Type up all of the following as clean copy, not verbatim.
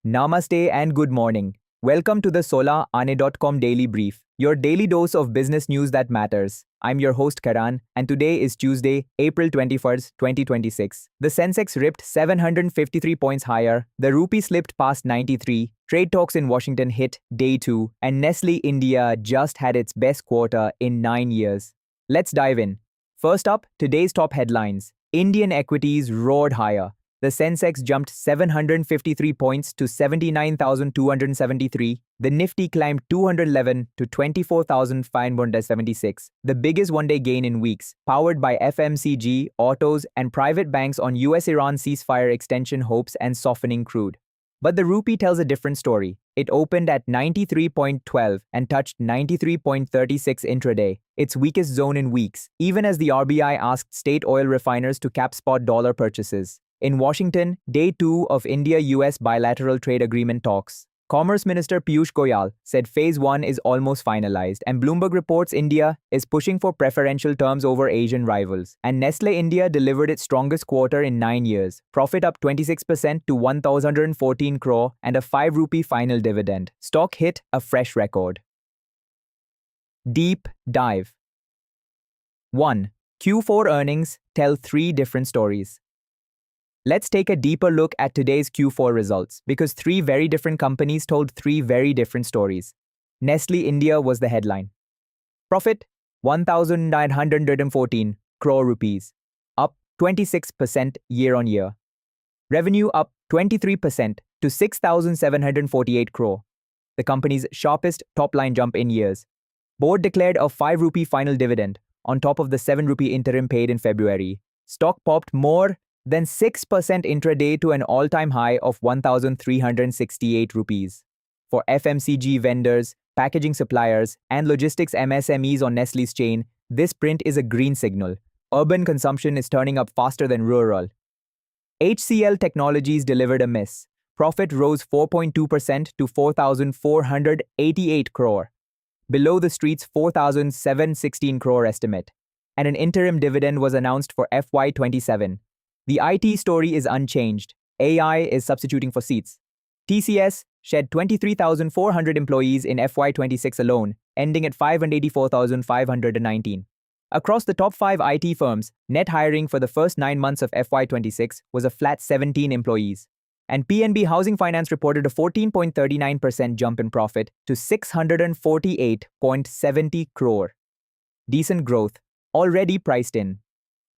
Namaste and good morning. Welcome to the SolaAne.com Daily Brief, your daily dose of business news that matters. I'm your host Karan, and today is Tuesday, April 21st, 2026. The Sensex ripped 753 points higher, the rupee slipped past 93, trade talks in Washington hit day 2, and Nestle India just had its best quarter in 9 years. Let's dive in. First up, today's top headlines. Indian equities roared higher. The Sensex jumped 753 points to 79,273. The Nifty climbed 211 to 24,576, the biggest one-day gain in weeks, powered by FMCG, autos, and private banks on US-Iran ceasefire extension hopes and softening crude. But the rupee tells a different story. It opened at 93.12 and touched 93.36 intraday, its weakest zone in weeks, even as the RBI asked state oil refiners to cap spot dollar purchases. In Washington, day 2 of India-US bilateral trade agreement talks. Commerce Minister Piyush Goyal said Phase 1 is almost finalized, and Bloomberg reports India is pushing for preferential terms over Asian rivals. And Nestle India delivered its strongest quarter in 9 years, profit up 26% to 1,014 crore and a 5 rupee final dividend. Stock hit a fresh record. Deep dive. 1. Q4 earnings tell 3 different stories. Let's take a deeper look at today's Q4 results, because 3 very different companies told 3 very different stories. Nestle India was the headline. Profit, 1,914 crore rupees, up 26% year-on-year. Revenue up 23% to 6,748 crore, the company's sharpest top-line jump in years. Board declared a 5 rupee final dividend, on top of the 7 rupee interim paid in February. Stock popped more than 6% intraday to an all-time high of 1,368 rupees. For FMCG vendors, packaging suppliers, and logistics MSMEs on Nestle's chain, this print is a green signal. Urban consumption is turning up faster than rural. HCL Technologies delivered a miss. Profit rose 4.2% to 4,488 crore, below the street's 4,716 crore estimate, and an interim dividend was announced for FY27. The IT story is unchanged. AI is substituting for seats. TCS shed 23,400 employees in FY26 alone, ending at 584,519. Across the top 5 IT firms, net hiring for the first 9 months of FY26 was a flat 17 employees. And PNB Housing Finance reported a 14.39% jump in profit to 648.70 crore. Decent growth, already priced in.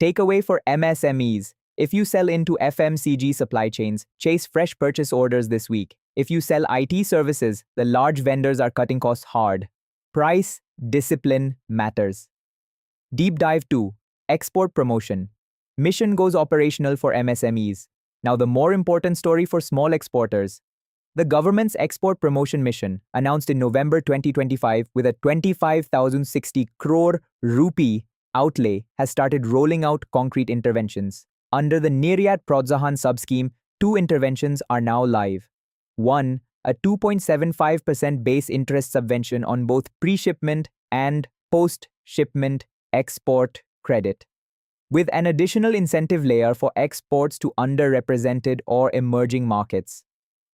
Takeaway for MSMEs. If you sell into FMCG supply chains, chase fresh purchase orders this week. If you sell IT services, the large vendors are cutting costs hard. Price discipline matters. Deep dive 2. Export promotion. Mission goes operational for MSMEs. Now the more important story for small exporters. The government's export promotion mission, announced in November 2025 with a 25,060 crore rupee outlay, has started rolling out concrete interventions. Under the NIRYAT PROTSAHAN sub-scheme, 2 interventions are now live. 1. A 2.75% base interest subvention on both pre-shipment and post-shipment export credit, with an additional incentive layer for exports to underrepresented or emerging markets.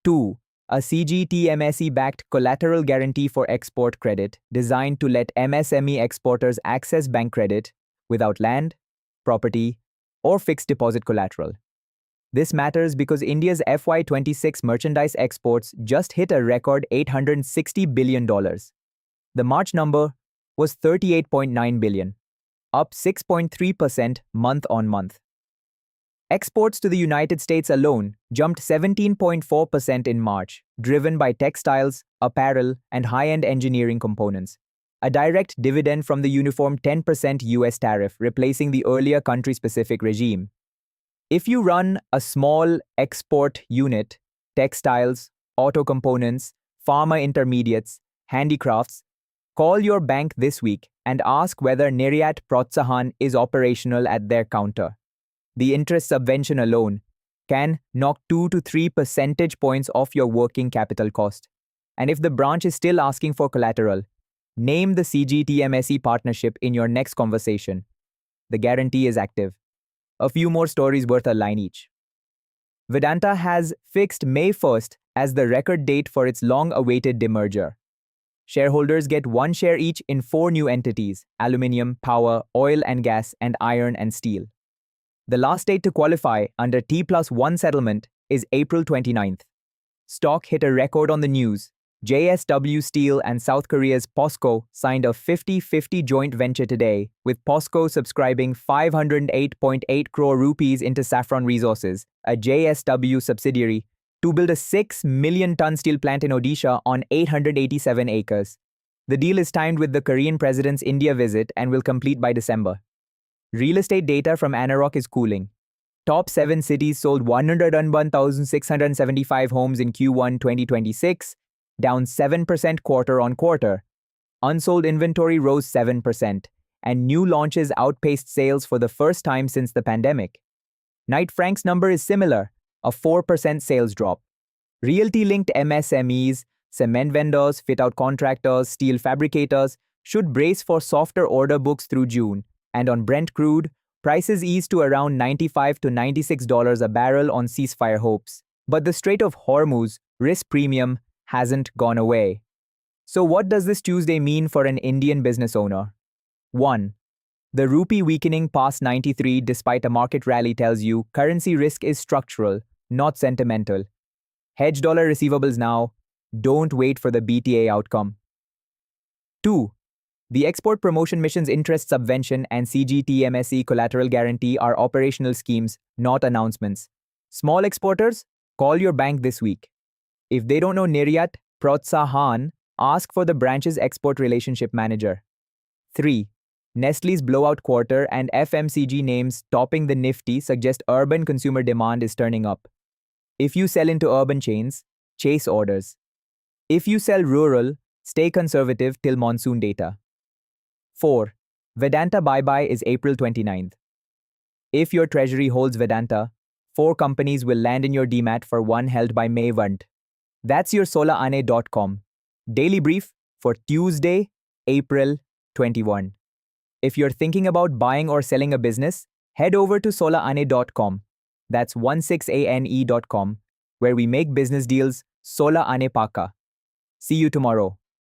2. A CGTMSE-backed collateral guarantee for export credit, designed to let MSME exporters access bank credit without land, property, or fixed deposit collateral. This matters because India's FY26 merchandise exports just hit a record $860 billion. The March number was $38.9 billion, up 6.3% month-on-month. Exports to the United States alone jumped 17.4% in March, driven by textiles, apparel, and high-end engineering components. A direct dividend from the uniform 10% US tariff, replacing the earlier country-specific regime. If you run a small export unit, textiles, auto components, pharma intermediates, handicrafts, call your bank this week and ask whether NIRYAT PROTSAHAN is operational at their counter. The interest subvention alone can knock 2 to 3 percentage points off your working capital cost. And if the branch is still asking for collateral, name the CGTMSE partnership in your next conversation. The guarantee is active. A few more stories worth a line each. Vedanta has fixed May 1st as the record date for its long-awaited demerger. Shareholders get 1 share each in 4 new entities: aluminium, power, oil and gas, and iron and steel. The last date to qualify under T+1 settlement is April 29th. Stock hit a record on the news. JSW Steel and South Korea's POSCO signed a 50-50 joint venture today, with POSCO subscribing 508.8 crore rupees into Saffron Resources, a JSW subsidiary, to build a 6 million ton steel plant in Odisha on 887 acres. The deal is timed with the Korean president's India visit and will complete by December. Real estate data from NIRYAT is cooling. Top 7 cities sold 101,675 homes in Q1 2026, down 7% quarter-on-quarter. Unsold inventory rose 7%, and new launches outpaced sales for the first time since the pandemic. Knight Frank's number is similar, a 4% sales drop. Realty-linked MSMEs, cement vendors, fit-out contractors, steel fabricators should brace for softer order books through June, and on Brent crude, prices eased to around $95 to $96 a barrel on ceasefire hopes. But the Strait of Hormuz risk premium hasn't gone away. So what does this Tuesday mean for an Indian business owner? 1. The rupee weakening past 93 despite a market rally tells you currency risk is structural, not sentimental. Hedge dollar receivables now. Don't wait for the BTA outcome. 2. The Export Promotion Mission's interest subvention and CGTMSE collateral guarantee are operational schemes, not announcements. Small exporters, call your bank this week. If they don't know NIRYAT, PROTSAHAN, ask for the branch's export relationship manager. 3. Nestle's blowout quarter and FMCG names topping the Nifty suggest urban consumer demand is turning up. If you sell into urban chains, chase orders. If you sell rural, stay conservative till monsoon data. 4. Vedanta bye-bye is April 29th. If your treasury holds Vedanta, 4 companies will land in your demat for one held by May 1st. That's your solaane.com daily brief for Tuesday, April 21. If you're thinking about buying or selling a business, head over to solaane.com. That's 16ane.com, where we make business deals sola ane paka. See you tomorrow.